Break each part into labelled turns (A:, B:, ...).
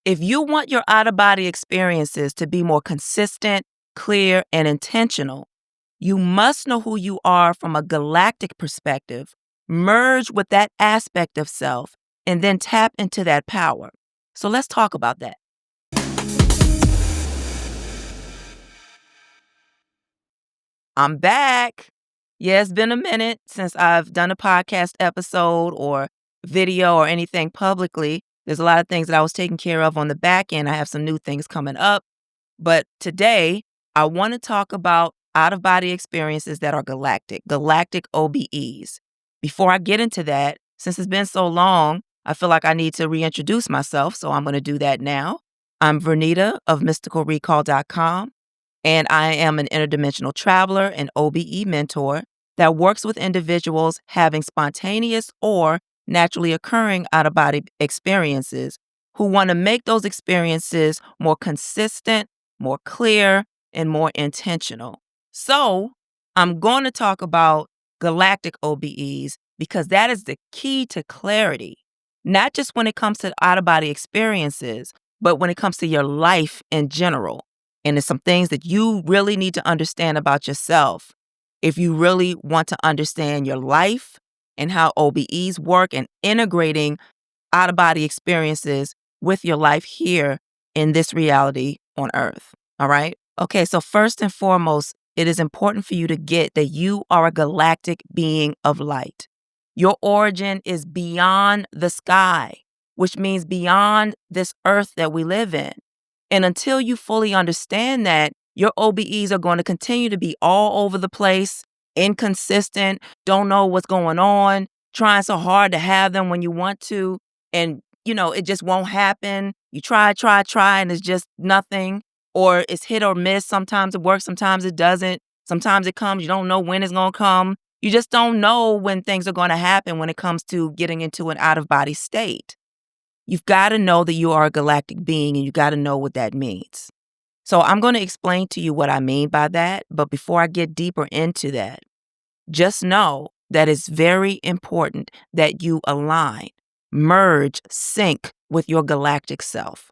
A: If you want your out of body experiences to be more consistent, clear, and intentional, you must know who you are from a galactic perspective, merge with that aspect of self, and then tap into that power. So let's talk about that. I'm back. Yeah, it's been a minute since I've done a podcast episode or video or anything publicly. There's a lot of things that I was taking care of on the back end. I have some new things coming up. But today, I want to talk about out of body experiences that are galactic OBEs. Before I get into that, since it's been so long, I feel like I need to reintroduce myself. So I'm going to do that now. I'm Vernita of mysticalrecall.com. And I am an interdimensional traveler and OBE mentor that works with individuals having spontaneous or naturally occurring out of body experiences who want to make those experiences more consistent, more clear, and more intentional. So I'm going to talk about galactic OBEs because that is the key to clarity, not just when it comes to out of body experiences, but when it comes to your life in general. And it's some things that you really need to understand about yourself if you really want to understand your life and how OBEs work and integrating out-of-body experiences with your life here in this reality on Earth. All right? Okay, so first and foremost, it is important for you to get that you are a galactic being of light. Your origin is beyond the sky, which means beyond this Earth that we live in. And until you fully understand that, your OBEs are going to continue to be all over the place, inconsistent, don't know what's going on, trying so hard to have them when you want to. And, it just won't happen. You try, and it's just nothing. Or it's hit or miss. Sometimes it works, sometimes it doesn't. Sometimes it comes, you don't know when it's going to come. You just don't know when things are going to happen when it comes to getting into an out-of-body state. You've got to know that you are a galactic being, and you got to know what that means. So I'm going to explain to you what I mean by that. But before I get deeper into that, just know that it's very important that you align, merge, sync with your galactic self,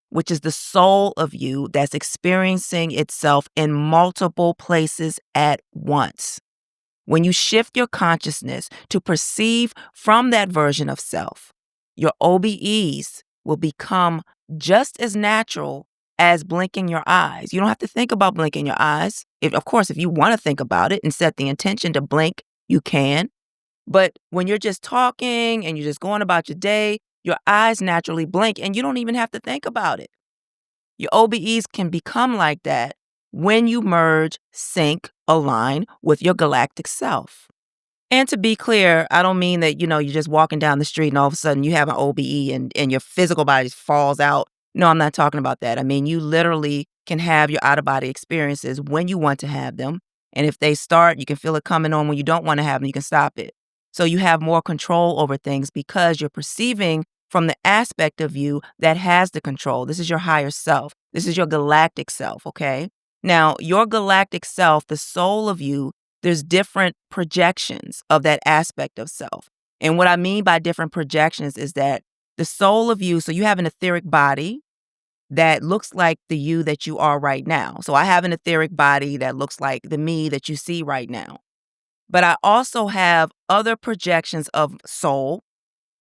A: which is the soul of you that's experiencing itself in multiple places at once. When you shift your consciousness to perceive from that version of self, your OBEs will become just as natural as blinking your eyes. You don't have to think about blinking your eyes. Of course, if you want to think about it and set the intention to blink, you can. But when you're just talking and you're just going about your day, your eyes naturally blink and you don't even have to think about it. Your OBEs can become like that when you merge, sync, align with your galactic self. And to be clear, I don't mean that, you're just walking down the street and all of a sudden you have an OBE and your physical body falls out. No, I'm not talking about that. I mean, you literally can have your out-of-body experiences when you want to have them. And if they start, you can feel it coming on. When you don't want to have them, you can stop it. So you have more control over things because you're perceiving from the aspect of you that has the control. This is your higher self. This is your galactic self, okay? Now, your galactic self, the soul of you, there's different projections of that aspect of self. And what I mean by different projections is that the soul of you, so you have an etheric body that looks like the you that you are right now. So I have an etheric body that looks like the me that you see right now. But I also have other projections of soul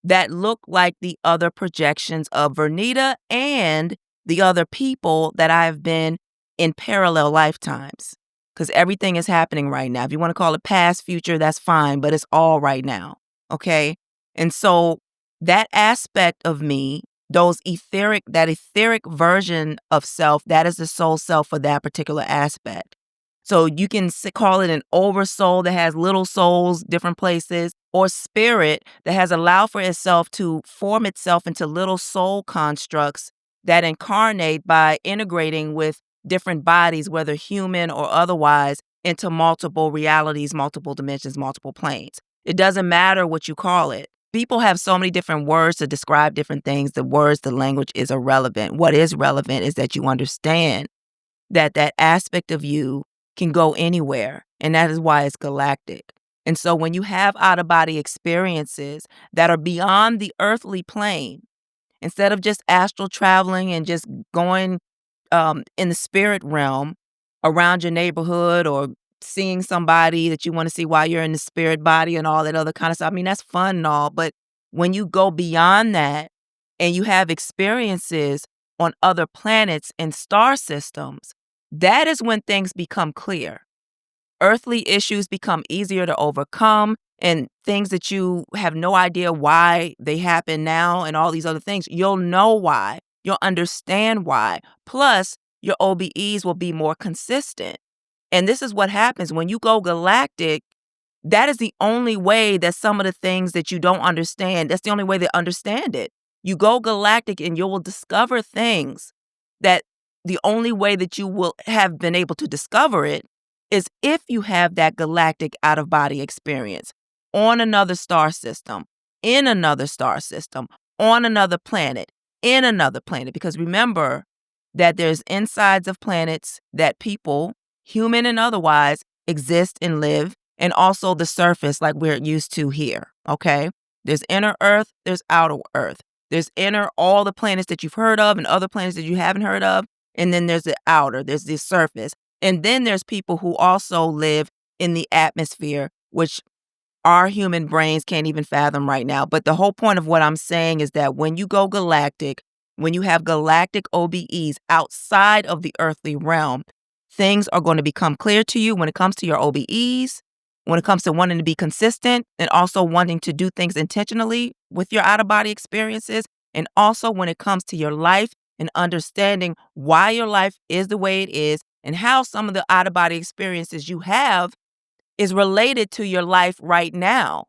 A: that look like the other projections of Vernita and the other people that I've been in parallel lifetimes. Because everything is happening right now. If you want to call it past, future, that's fine, but it's all right now, okay? And so that aspect of me, that etheric version of self, that is the soul self for that particular aspect. So you can call it an oversoul that has little souls, different places, or spirit that has allowed for itself to form itself into little soul constructs that incarnate by integrating with different bodies, whether human or otherwise, into multiple realities, multiple dimensions, multiple planes. It doesn't matter what you call it. People have so many different words to describe different things. The language is irrelevant. What is relevant is that you understand that that aspect of you can go anywhere, and that is why it's galactic. And so when you have out-of-body experiences that are beyond the earthly plane, instead of just astral traveling and just going in the spirit realm around your neighborhood or seeing somebody that you want to see while you're in the spirit body and all that other kind of stuff. I mean, that's fun and all, but when you go beyond that and you have experiences on other planets and star systems, that is when things become clear. Earthly issues become easier to overcome, and things that you have no idea why they happen now and all these other things, you'll know why. You'll understand why. Plus, your OBEs will be more consistent. And this is what happens when you go galactic. That is the only way that some of the things that you don't understand, that's the only way to understand it. You go galactic and you will discover things that the only way that you will have been able to discover it is if you have that galactic out-of-body experience on another star system, in another star system, on another planet, in another planet. Because remember that there's insides of planets that people, human and otherwise, exist and live, and also the surface like we're used to here, okay? There's inner Earth, there's outer Earth. There's inner, all the planets that you've heard of and other planets that you haven't heard of, and then there's the outer, there's the surface. And then there's people who also live in the atmosphere, which our human brains can't even fathom right now. But the whole point of what I'm saying is that when you go galactic, when you have galactic OBEs outside of the earthly realm, things are going to become clear to you when it comes to your OBEs, when it comes to wanting to be consistent and also wanting to do things intentionally with your out-of-body experiences, and also when it comes to your life and understanding why your life is the way it is and how some of the out-of-body experiences you have is related to your life right now.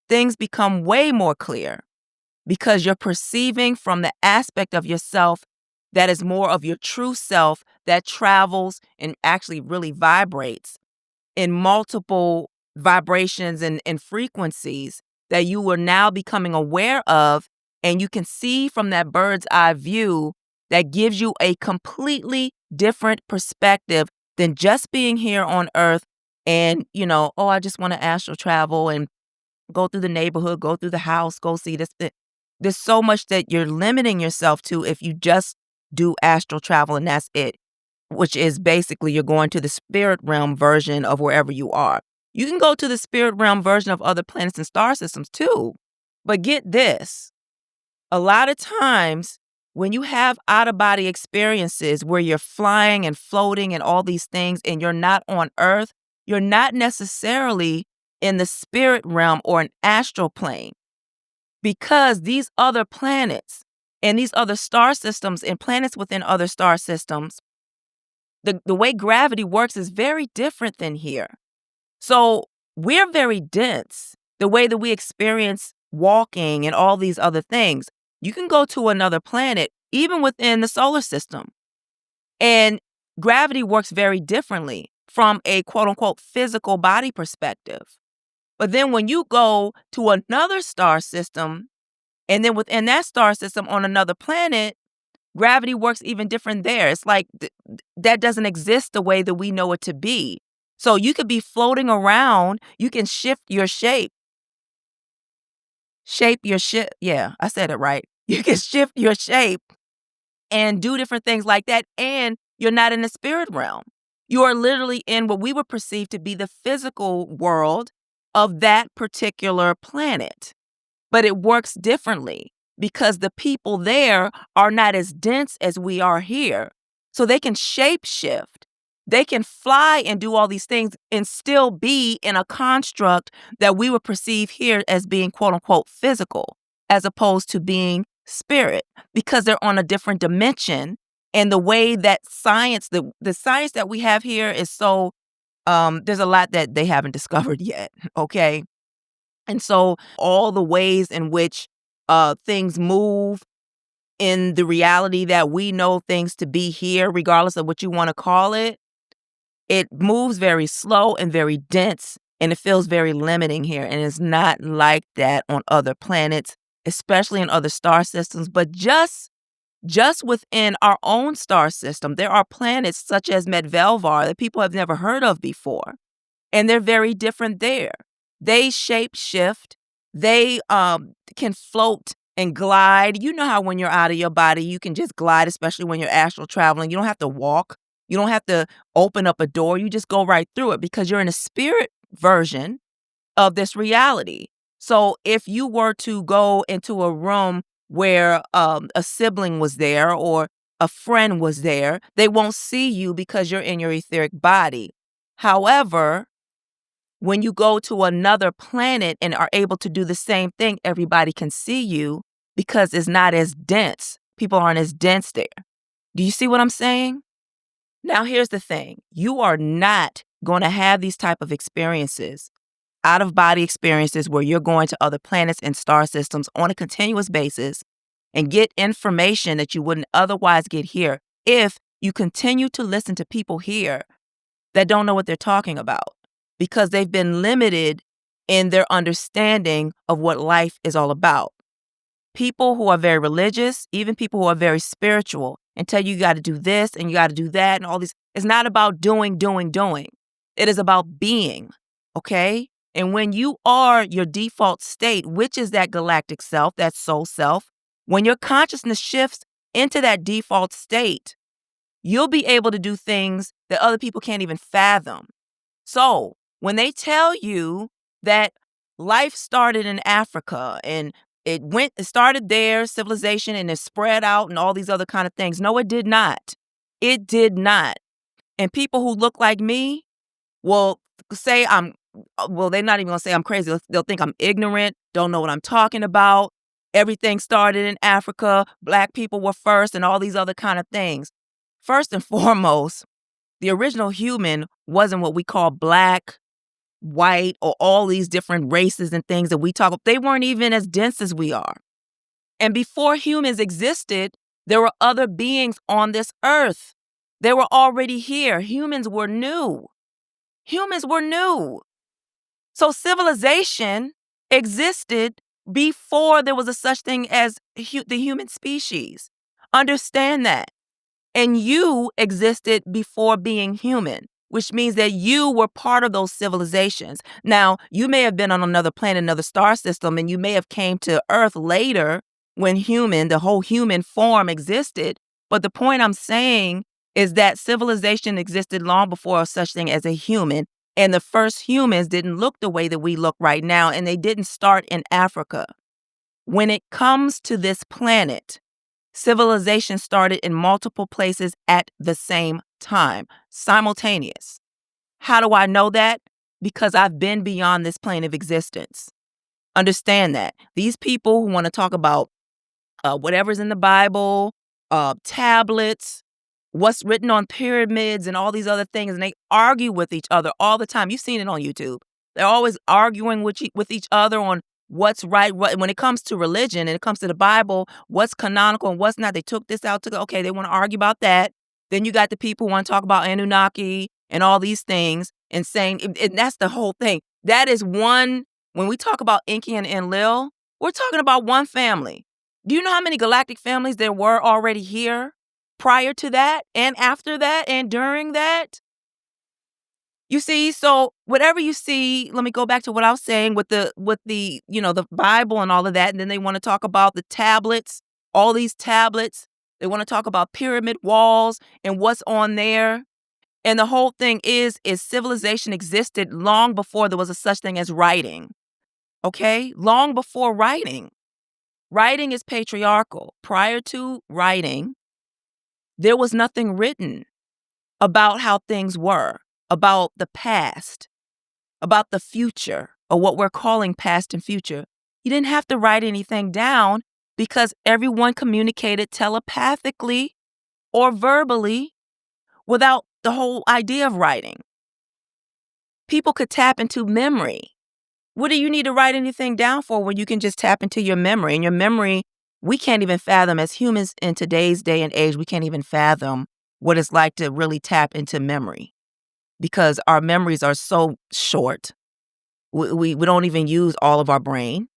A: Things become way more clear because you're perceiving from the aspect of yourself that is more of your true self that travels and actually really vibrates in multiple vibrations and frequencies that you are now becoming aware of, and you can see from that bird's eye view that gives you a completely different perspective than just being here on Earth and, oh, I just want to astral travel and go through the neighborhood, go through the house, go see this. There's so much that you're limiting yourself to if you just do astral travel and that's it, which is basically you're going to the spirit realm version of wherever you are. You can go to the spirit realm version of other planets and star systems too. But get this, a lot of times when you have out-of-body experiences where you're flying and floating and all these things and you're not on Earth, you're not necessarily in the spirit realm or an astral plane, because these other planets and these other star systems and planets within other star systems, the way gravity works is very different than here. So we're very dense, the way that we experience walking and all these other things. You can go to another planet, even within the solar system, and gravity works very differently from a quote-unquote physical body perspective. But then when you go to another star system, and then within that star system on another planet, gravity works even different there. It's like that doesn't exist the way that we know it to be. So you could be floating around. You can shift your shape. Yeah, I said it right. You can shift your shape and do different things like that. And you're not in the spirit realm. You are literally in what we would perceive to be the physical world of that particular planet. But it works differently because the people there are not as dense as we are here. So they can shape shift. They can fly and do all these things and still be in a construct that we would perceive here as being quote unquote physical, as opposed to being spirit, because they're on a different dimension. And the way that science, the science that we have here is so, there's a lot that they haven't discovered yet, okay? And so all the ways in which things move in the reality that we know things to be here, regardless of what you want to call it, it moves very slow and very dense, and it feels very limiting here. And it's not like that on other planets, especially in other star systems. But just within our own star system, there are planets such as Medvelvar that people have never heard of before. And they're very different there. They shape shift. They can float and glide. You know how when you're out of your body, you can just glide, especially when you're astral traveling. You don't have to walk. You don't have to open up a door. You just go right through it because you're in a spirit version of this reality. So if you were to go into a room where a sibling was there or a friend was there, they won't see you because you're in your etheric body. However, when you go to another planet and are able to do the same thing, everybody can see you because it's not as dense. People aren't as dense there. Do you see what I'm saying? Now, here's the thing. You are not going to have these type of experiences, out of body experiences where you're going to other planets and star systems on a continuous basis and get information that you wouldn't otherwise get here if you continue to listen to people here that don't know what they're talking about because they've been limited in their understanding of what life is all about. People who are very religious, even people who are very spiritual, and tell you got to do this and you got to do that and all these. It's not about doing. It is about being, okay? And when you are your default state, which is that galactic self, that soul self, when your consciousness shifts into that default state, you'll be able to do things that other people can't even fathom. So when they tell you that life started in Africa and it started there, civilization, and it spread out and all these other kind of things. No, it did not. It did not. And people who look like me will say they're not even going to say I'm crazy. They'll think I'm ignorant, don't know what I'm talking about. Everything started in Africa. Black people were first and all these other kind of things. First and foremost, the original human wasn't what we call black, white, or all these different races and things that we talk about. They weren't even as dense as we are. And before humans existed, there were other beings on this earth. They were already here. Humans were new. So civilization existed before there was a such thing as the human species. Understand that. And you existed before being human, which means that you were part of those civilizations. Now, you may have been on another planet, another star system, and you may have came to Earth later when the whole human form existed. But the point I'm saying is that civilization existed long before a such thing as a human. And the first humans didn't look the way that we look right now, and they didn't start in Africa. When it comes to this planet, civilization started in multiple places at the same time, simultaneous. How do I know that? Because I've been beyond this plane of existence. Understand that. These people who want to talk about whatever's in the Bible, tablets, what's written on pyramids and all these other things, and they argue with each other all the time. You've seen it on YouTube. They're always arguing with each other on what's right. When it comes to religion and it comes to the Bible, what's canonical and what's not. They took this out. Okay, they want to argue about that. Then you got the people who want to talk about Anunnaki and all these things and saying, and that's the whole thing. That is one, when we talk about Enki and Enlil, we're talking about one family. Do you know how many galactic families there were already here prior to that and after that and during that? You see, so whatever you see, let me go back to what I was saying with the the Bible and all of that. And then they want to talk about the tablets, all these tablets. They want to talk about pyramid walls and what's on there. And the whole thing is civilization existed long before there was a such thing as writing. Okay? Long before writing. Writing is patriarchal. Prior to writing, there was nothing written about how things were, about the past, about the future, or what we're calling past and future. You didn't have to write anything down because everyone communicated telepathically or verbally without the whole idea of writing. People could tap into memory. What do you need to write anything down for when you can just tap into your memory? And your memory, we can't even fathom as humans in today's day and age, we can't even fathom what it's like to really tap into memory because our memories are so short. We don't even use all of our brain.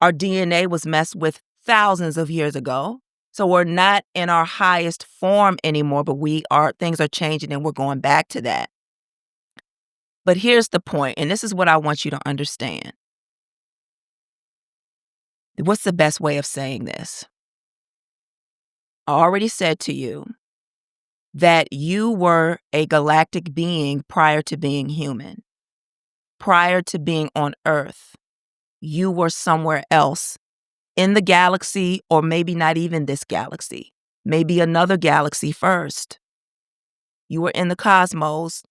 A: Our DNA was messed with thousands of years ago. So we're not in our highest form anymore, but things are changing and we're going back to that. But here's the point, and this is what I want you to understand. What's the best way of saying this? I already said to you that you were a galactic being prior to being human. Prior to being on Earth, you were somewhere else in the galaxy, or maybe not even this galaxy, maybe another galaxy first. You were in the cosmos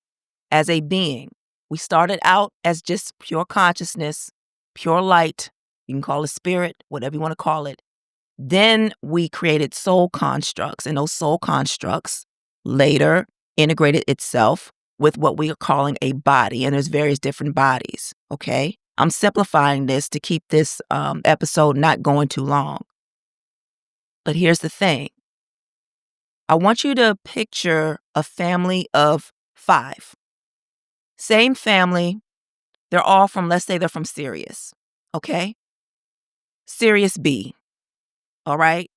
A: as a being. We started out as just pure consciousness, pure light. You can call it spirit, whatever you want to call it. Then we created soul constructs, and those soul constructs later integrated itself with what we are calling a body, and there's various different bodies, okay? I'm simplifying this to keep this episode not going too long. But here's the thing. I want you to picture a family of 5. Same family. They're all from, let's say they're from Sirius, okay? Sirius B, all right?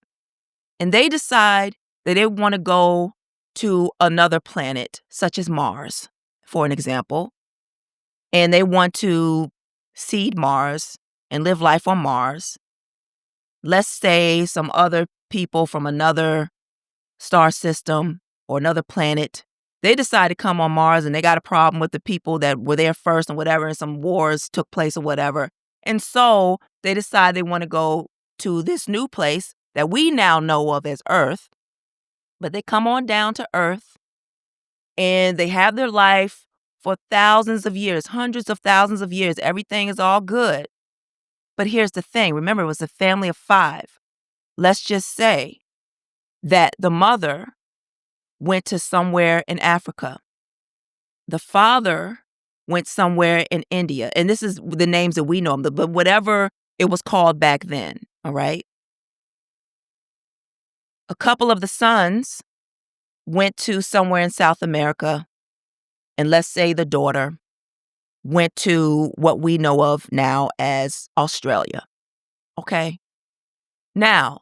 A: And they decide that they want to go to another planet, such as Mars, for an example. And they want to seed Mars and live life on Mars. Let's say some other people from another star system or another planet, they decide to come on Mars and they got a problem with the people that were there first and whatever, and some wars took place or whatever. And so they decide they want to go to this new place that we now know of as Earth. But they come on down to Earth and they have their life for thousands of years, hundreds of thousands of years. Everything is all good. But here's the thing. Remember, it was a family of 5. Let's just say that the mother went to somewhere in Africa. The father went somewhere in India. And this is the names that we know, but whatever it was called back then, all right? A couple of the sons went to somewhere in South America. And let's say the daughter went to what we know of now as Australia, okay? Now,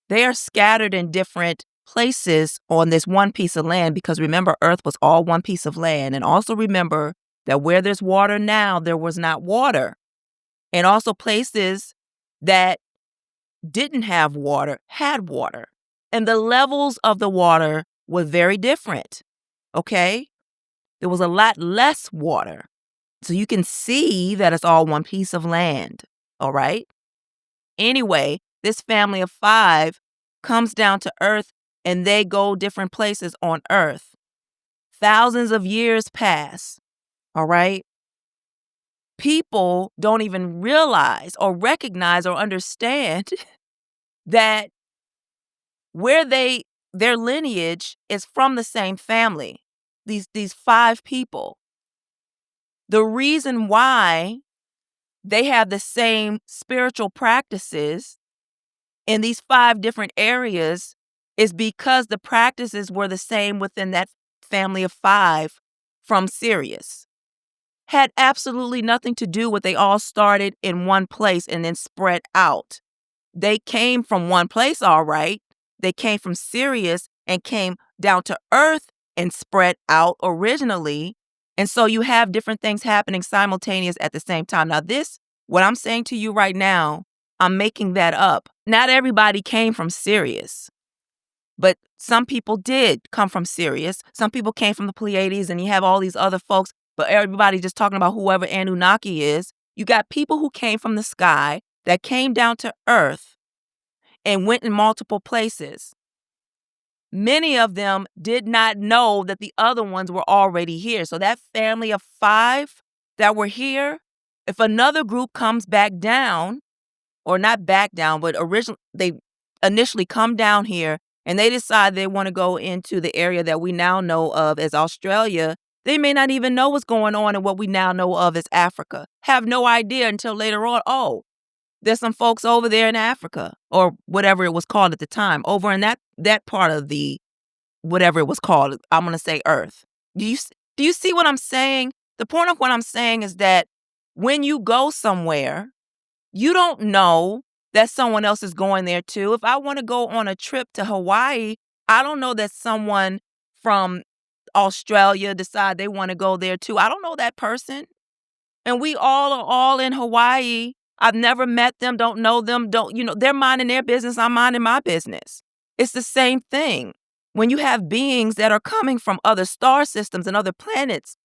A: they are scattered in different places on this one piece of land because remember, Earth was all one piece of land. And also remember that where there's water now, there was not water. And also places that didn't have water had water. And the levels of the water were very different, okay? There was a lot less water. So you can see that it's all one piece of land, all right? Anyway, this family of 5 comes down to Earth and they go different places on Earth. Thousands of years pass, all right? People don't even realize or recognize or understand that where their lineage is from the same family. These 5 people. The reason why they have the same spiritual practices in these 5 different areas is because the practices were the same within that family of 5 from Sirius. Had absolutely nothing to do with they all started in one place and then spread out. They came from one place, all right. They came from Sirius and came down to Earth and spread out originally. And so you have different things happening simultaneous at the same time. Now what I'm saying to you right now, I'm making that up. Not everybody came from Sirius, but some people did come from Sirius. Some people came from the Pleiades, and you have all these other folks, but everybody just talking about whoever Anunnaki is. You got people who came from the sky that came down to Earth and went in multiple places. Many of them did not know that the other ones were already here. So that family of 5 that were here, if another group comes back down, or not back down, but they initially come down here and they decide they want to go into the area that we now know of as Australia, they may not even know what's going on in what we now know of as Africa. Have no idea until later on, oh, there's some folks over there in Africa, or whatever it was called at the time, over in that part of the whatever it was called. I'm going to say Earth. Do you see what I'm saying? The point of what I'm saying is that when you go somewhere, you don't know that someone else is going there too. If I want to go on a trip to Hawaii, I don't know that someone from Australia decide they want to go there too. I don't know that person. And we all are all in Hawaii. I've never met them, don't know them, they're minding their business, I'm minding my business. It's the same thing. When you have beings that are coming from other star systems and other planets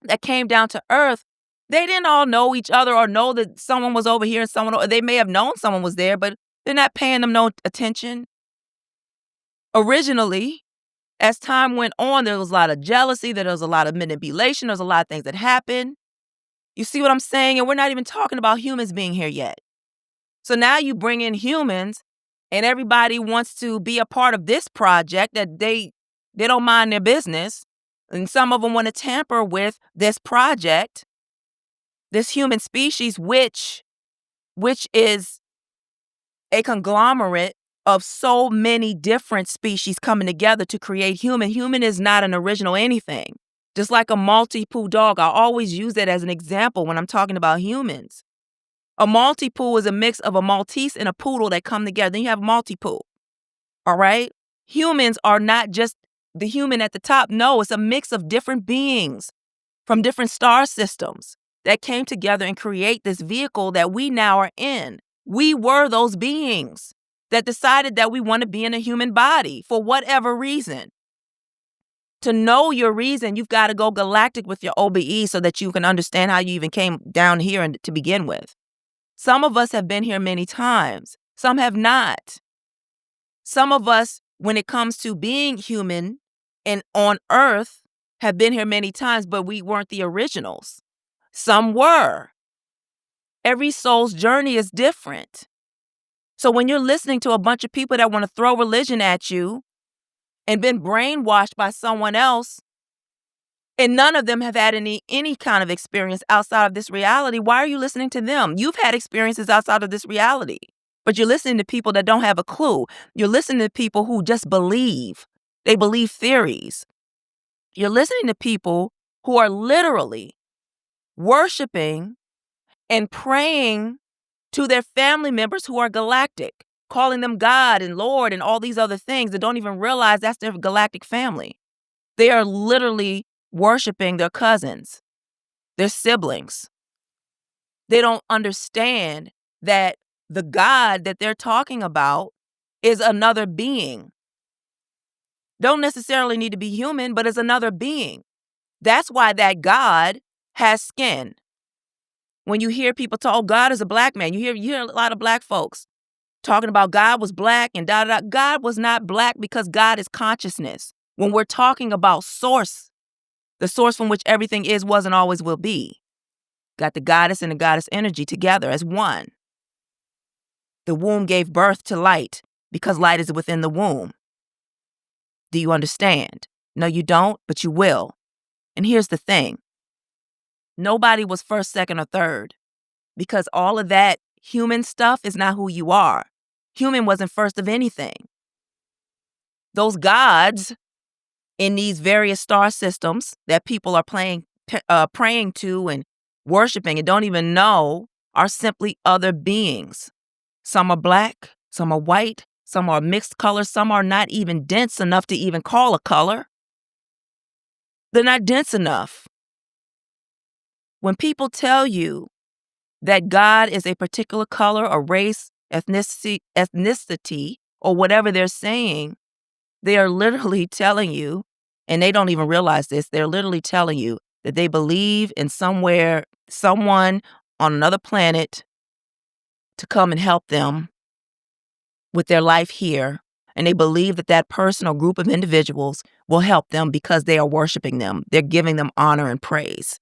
A: that came down to Earth, they didn't all know each other or know that someone was over here and they may have known someone was there, but they're not paying them no attention. Originally, as time went on, there was a lot of jealousy, there was a lot of manipulation, there's a lot of things that happened. You see what I'm saying? And we're not even talking about humans being here yet. So now you bring in humans and everybody wants to be a part of this project that they don't mind their business. And some of them want to tamper with this project, this human species, which is a conglomerate of so many different species coming together to create human. Human is not an original anything. Just like a Maltipoo dog, I always use that as an example when I'm talking about humans. A Maltipoo is a mix of a Maltese and a poodle that come together. Then you have Maltipoo, all right? Humans are not just the human at the top. No, it's a mix of different beings from different star systems that came together and create this vehicle that we now are in. We were those beings that decided that we want to be in a human body for whatever reason. To know your reason, you've got to go galactic with your OBE so that you can understand how you even came down here and to begin with. Some of us have been here many times. Some have not. Some of us, when it comes to being human and on Earth, have been here many times, but we weren't the originals. Some were. Every soul's journey is different. So when you're listening to a bunch of people that want to throw religion at you and been brainwashed by someone else, and none of them have had any kind of experience outside of this reality, why are you listening to them? You've had experiences outside of this reality, but you're listening to people that don't have a clue. You're listening to people who just believe. They believe theories. You're listening to people who are literally worshiping and praying to their family members who are galactic, calling them God and Lord and all these other things that don't even realize that's their galactic family. They are literally worshiping their cousins, their siblings. They don't understand that the God that they're talking about is another being. Don't necessarily need to be human, but is another being. That's why that God has skin. When you hear people talk, oh, God is a black man, you hear a lot of black folks talking about God was black and da-da-da. God was not black because God is consciousness. When we're talking about source, the source from which everything is, was, and always will be. Got the goddess and the goddess energy together as one. The womb gave birth to light because light is within the womb. Do you understand? No, you don't, but you will. And here's the thing. Nobody was first, second, or third because all of that human stuff is not who you are. Human wasn't first of anything. Those gods in these various star systems that people are praying to and worshiping and don't even know are simply other beings. Some are black, some are white, some are mixed colors, some are not even dense enough to even call a color. They're not dense enough. When people tell you that God is a particular color or race, ethnicity, or whatever they're saying, they are literally telling you, and they don't even realize this, they're literally telling you that they believe in someone on another planet to come and help them with their life here. And they believe that that person or group of individuals will help them because they are worshiping them. They're giving them honor and praise.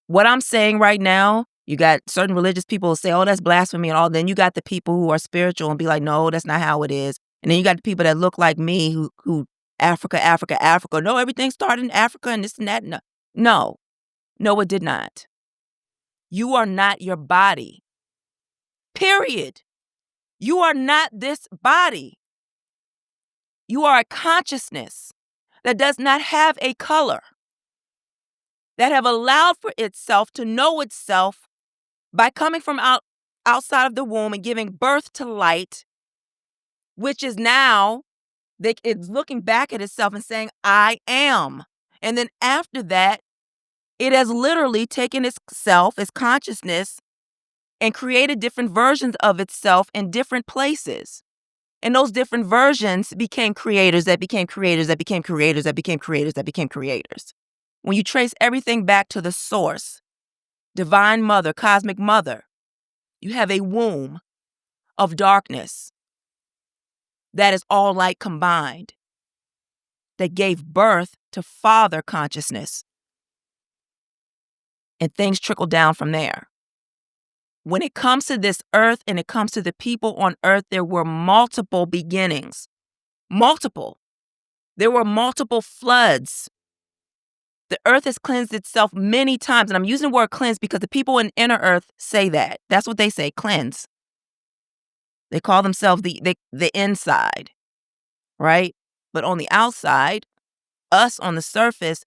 A: What I'm saying right now, you got certain religious people who say, oh, that's blasphemy and all. Then you got the people who are spiritual and be like, no, that's not how it is. And then you got the people that look like me who Africa. No, everything started in Africa and this and that. No, it did not. You are not your body. Period. You are not this body. You are a consciousness that does not have a color, that have allowed for itself to know itself by coming from outside of the womb and giving birth to light, which is now, it's looking back at itself and saying, I am. And then after that, it has literally taken itself, its consciousness, and created different versions of itself in different places. And those different versions became creators that became creators that became creators that became creators that became creators. When you trace everything back to the source, divine mother, cosmic mother, you have a womb of darkness that is all light combined, that gave birth to father consciousness. And things trickle down from there. When it comes to this earth and it comes to the people on earth, there were multiple beginnings. Multiple. There were multiple floods. The earth has cleansed itself many times. And I'm using the word cleanse because the people in inner earth say that. That's what they say, cleanse. They call themselves the inside, right? But on the outside, us on the surface,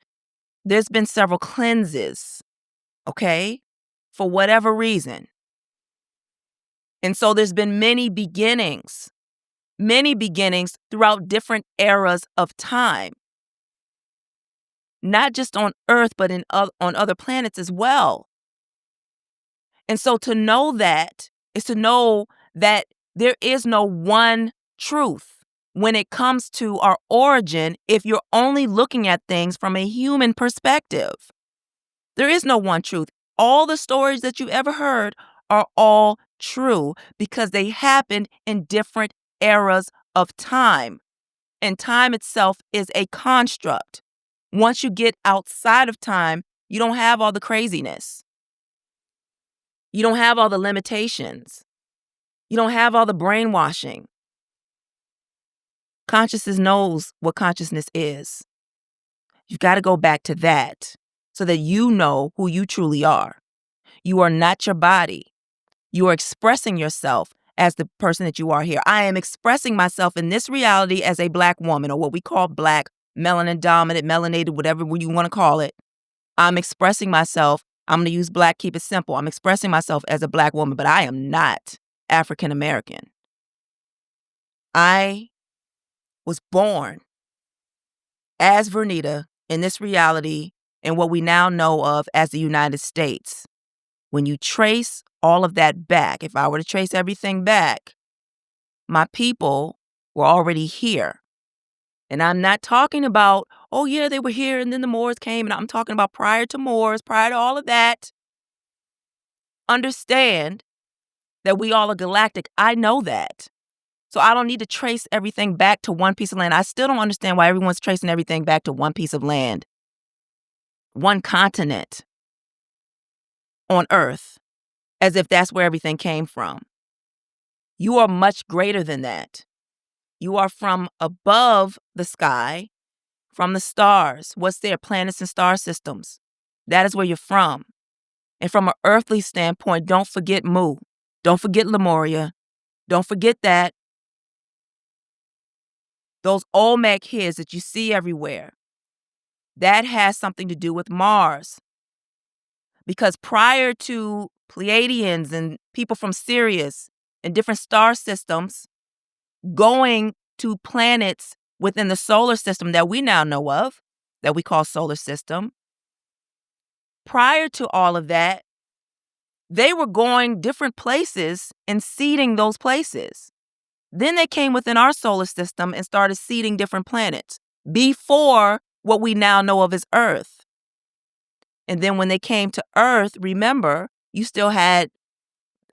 A: there's been several cleanses, okay? For whatever reason. And so there's been many beginnings throughout different eras of time. Not just on Earth, but on other planets as well. And so to know that is to know that there is no one truth when it comes to our origin if you're only looking at things from a human perspective. There is no one truth. All the stories that you've ever heard are all true because they happened in different eras of time. And time itself is a construct. Once you get outside of time, you don't have all the craziness. You don't have all the limitations. You don't have all the brainwashing. Consciousness knows what consciousness is. You've got to go back to that so that you know who you truly are. You are not your body. You are expressing yourself as the person that you are here. I am expressing myself in this reality as a Black woman, or what we call Black, melanin dominant, melanated, whatever you want to call it. I'm expressing myself. I'm going to use Black, keep it simple. I'm expressing myself as a Black woman, but I am not African American. I was born as Vernita in this reality in what we now know of as the United States. When you trace all of that back, if I were to trace everything back, my people were already here. And I'm not talking about, oh yeah, they were here and then the Moors came. And I'm talking about prior to Moors, prior to all of that. Understand that we all are galactic. I know that. So I don't need to trace everything back to one piece of land. I still don't understand why everyone's tracing everything back to one piece of land, one continent on Earth, as if that's where everything came from. You are much greater than that. You are from above the sky, from the stars. What's there? Planets and star systems. That is where you're from. And from an earthly standpoint, don't forget Mu. Don't forget Lemuria. Don't forget that. Those Olmec hills that you see everywhere, that has something to do with Mars. Because prior to Pleiadians and people from Sirius and different star systems going to planets within the solar system that we now know of, that we call solar system, prior to all of that, they were going different places and seeding those places. Then they came within our solar system and started seeding different planets before what we now know of as Earth. And then when they came to Earth, remember, you still had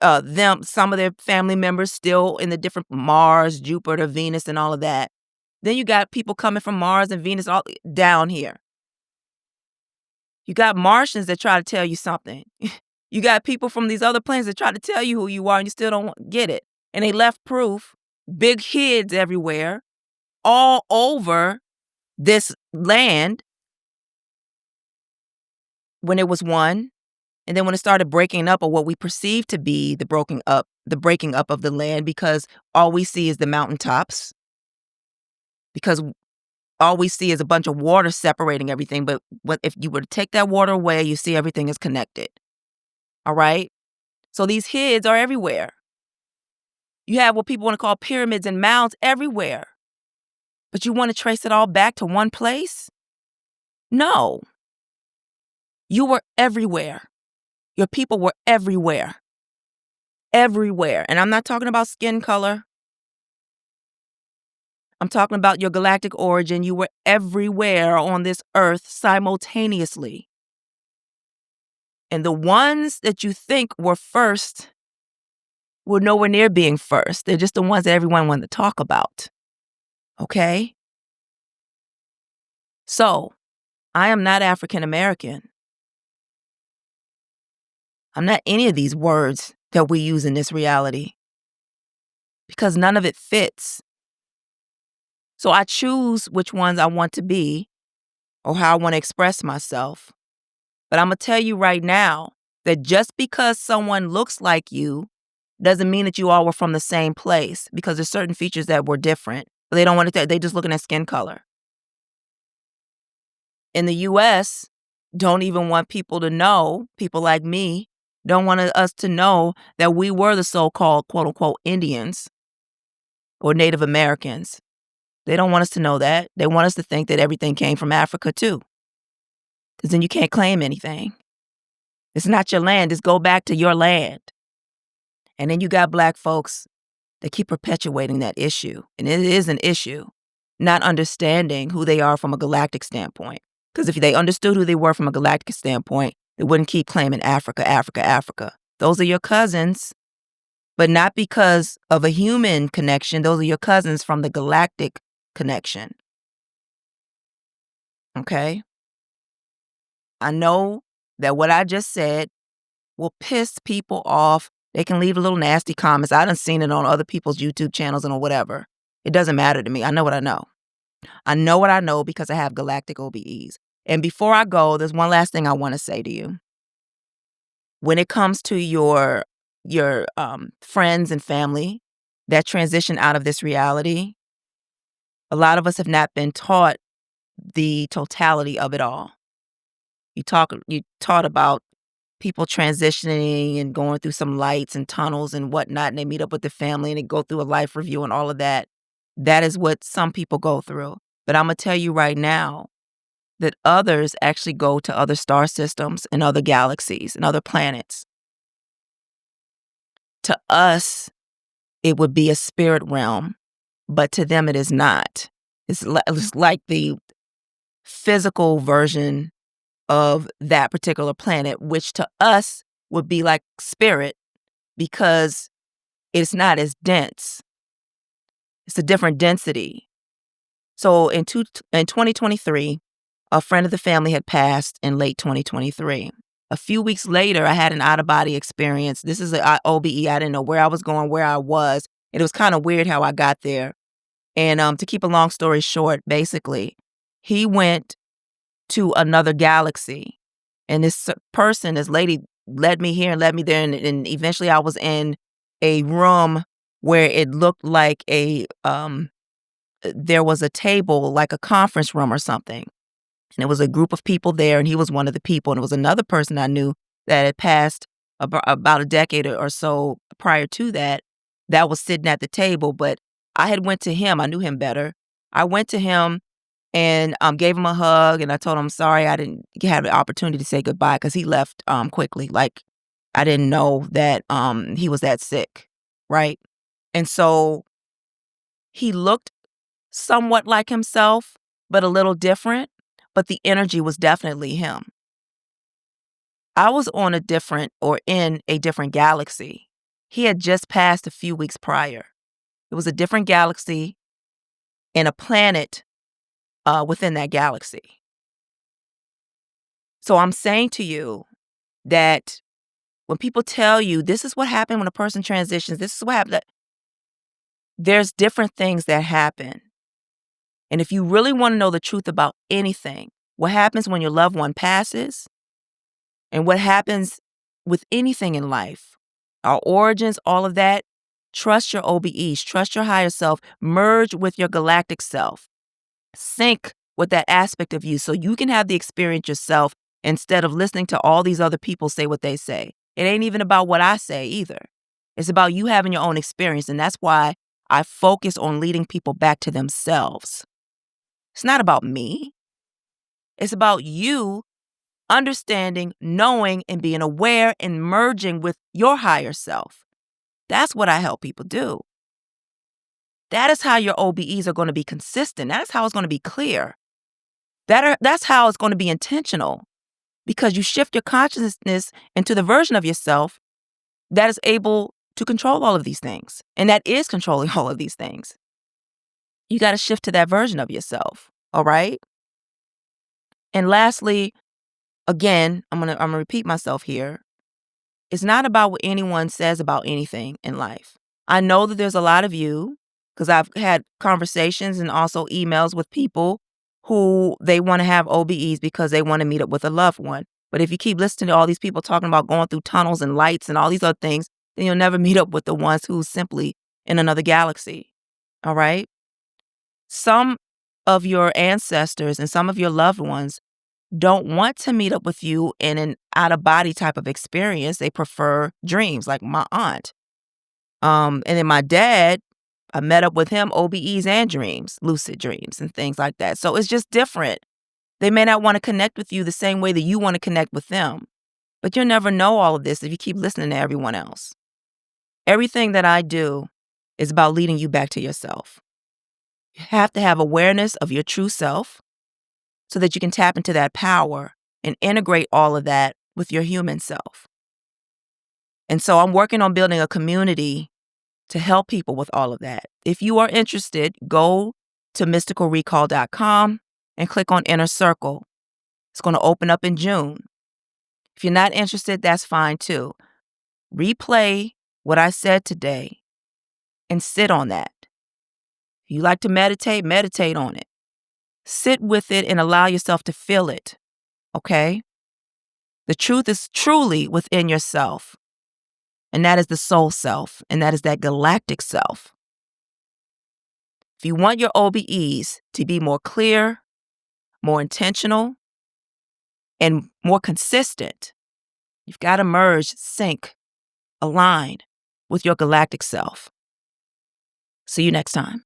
A: some of their family members still in the different Mars, Jupiter, Venus, and all of that. Then you got people coming from Mars and Venus all down here. You got Martians that try to tell you something. You got people from these other planets that try to tell you who you are and you still don't get it. And they left proof, big kids everywhere, all over this land when it was one. And then when it started breaking up, or what we perceive to be the breaking up of the land, because all we see is the mountaintops, because all we see is a bunch of water separating everything. But if you were to take that water away, you see everything is connected. All right? So these kids are everywhere. You have what people want to call pyramids and mounds everywhere. But you want to trace it all back to one place? No. You were everywhere. Your people were everywhere. everywhere. And I'm not talking about skin color. I'm talking about your galactic origin. You were everywhere on this earth simultaneously. And the ones that you think were first were nowhere near being first. They're just the ones that everyone wanted to talk about. Okay? So, I am not African American. I'm not any of these words that we use in this reality because none of it fits. So I choose which ones I want to be or how I want to express myself. But I'm going to tell you right now that just because someone looks like you doesn't mean that you all were from the same place, because there's certain features that were different. But they don't want to, they just looking at skin color. In the US, don't even want people to know, people like me, don't want us to know that we were the so-called quote unquote Indians or Native Americans. They don't want us to know that. They want us to think that everything came from Africa too. Because then you can't claim anything. It's not your land. Just go back to your land. And then you got Black folks that keep perpetuating that issue. And it is an issue, not understanding who they are from a galactic standpoint. Because if they understood who they were from a galactic standpoint, they wouldn't keep claiming Africa, Africa, Africa. Those are your cousins, but not because of a human connection. Those are your cousins from the galactic connection. Okay? I know that what I just said will piss people off. They can leave a little nasty comments. I done seen it on other people's YouTube channels and whatever. It doesn't matter to me. I know what I know. I know what I know because I have Galactic OBEs. And before I go, there's one last thing I want to say to you. When it comes to your friends and family that transition out of this reality, a lot of us have not been taught the totality of it all. You taught about people transitioning and going through some lights and tunnels and whatnot, and they meet up with the family and they go through a life review and all of that. That is what some people go through. But I'm going to tell you right now that others actually go to other star systems and other galaxies and other planets. To us, it would be a spirit realm, but to them it is not. It's like the physical version of that particular planet, which to us would be like spirit because it's not as dense. It's a different density. So in 2023, a friend of the family had passed in late 2023. A few weeks later, I had an out-of-body experience. This is an OBE. I didn't know where I was going, where I was. It was kind of weird how I got there. And to keep a long story short, basically, he went to another galaxy. And this lady, led me here and led me there. And eventually I was in a room where it looked like there was a table, like a conference room or something. And it was a group of people there, and he was one of the people. And it was another person I knew that had passed about a decade or so prior to that was sitting at the table. But I had went to him. I knew him better. I went to him and gave him a hug, and I told him, sorry, I didn't have the opportunity to say goodbye because he left quickly. Like, I didn't know that he was that sick, right? And so he looked somewhat like himself, but a little different. But the energy was definitely him. I was in a different galaxy. He had just passed a few weeks prior. It was a different galaxy and a planet within that galaxy. So I'm saying to you that when people tell you this is what happened when a person transitions, this is what happened, there's different things that happen. And if you really want to know the truth about anything, what happens when your loved one passes and what happens with anything in life, our origins, all of that, trust your OBEs, trust your higher self, merge with your galactic self, sync with that aspect of you so you can have the experience yourself instead of listening to all these other people say what they say. It ain't even about what I say either. It's about you having your own experience. And that's why I focus on leading people back to themselves. It's not about me. It's about you understanding, knowing, and being aware and merging with your higher self. That's what I help people do. That is how your OBEs are going to be consistent. That's how it's going to be clear. That's how it's going to be intentional, because you shift your consciousness into the version of yourself that is able to control all of these things, and that is controlling all of these things. You got to shift to that version of yourself, all right? And lastly, again, I'm gonna repeat myself here. It's not about what anyone says about anything in life. I know that there's a lot of you, because I've had conversations and also emails with people who they want to have OBEs because they want to meet up with a loved one. But if you keep listening to all these people talking about going through tunnels and lights and all these other things, then you'll never meet up with the ones who's simply in another galaxy. All right? Some of your ancestors and some of your loved ones don't want to meet up with you in an out-of-body type of experience. They prefer dreams, like my aunt. And then my dad, I met up with him, OBEs and dreams, lucid dreams and things like that. So it's just different. They may not want to connect with you the same way that you want to connect with them. But you'll never know all of this if you keep listening to everyone else. Everything that I do is about leading you back to yourself. You have to have awareness of your true self so that you can tap into that power and integrate all of that with your human self. And so I'm working on building a community to help people with all of that. If you are interested, go to mysticalrecall.com and click on Inner Circle. It's going to open up in June. If you're not interested, that's fine too. Replay what I said today and sit on that. If you like to meditate, meditate on it. Sit with it and allow yourself to feel it, okay? The truth is truly within yourself, and that is the soul self, and that is that galactic self. If you want your OBEs to be more clear, more intentional, and more consistent, you've got to merge, sync, align with your galactic self. See you next time.